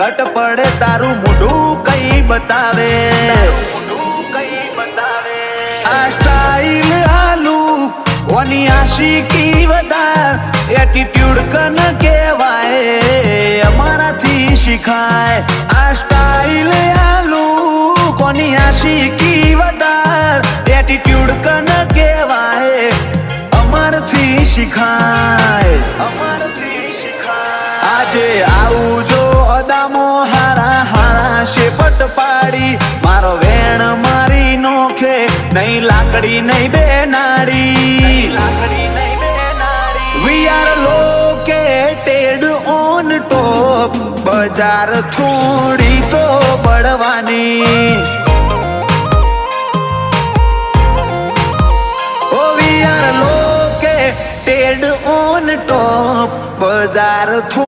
ઘટ પડે તારું મોઢું કઈ બતાવે આ સ્ટાઈલ આલુ ઓની આશિકી વધાર એટીટ્યુડ કન કહેવાય અમારાથી શીખાય આ સ્ટાઈલ આલુ કોની આશિકી વધાર એટીટ્યુડ કન કહેવાય અમારથી શીખાય આજે આવું જો અદામો હારા હારા શેપટ પાડી મારો વેણ મારી નોખે નહીં લાકડી નહીં બે નાડી We are located on top બજાર થોડી તો બળવાની Oh we are located on top બજાર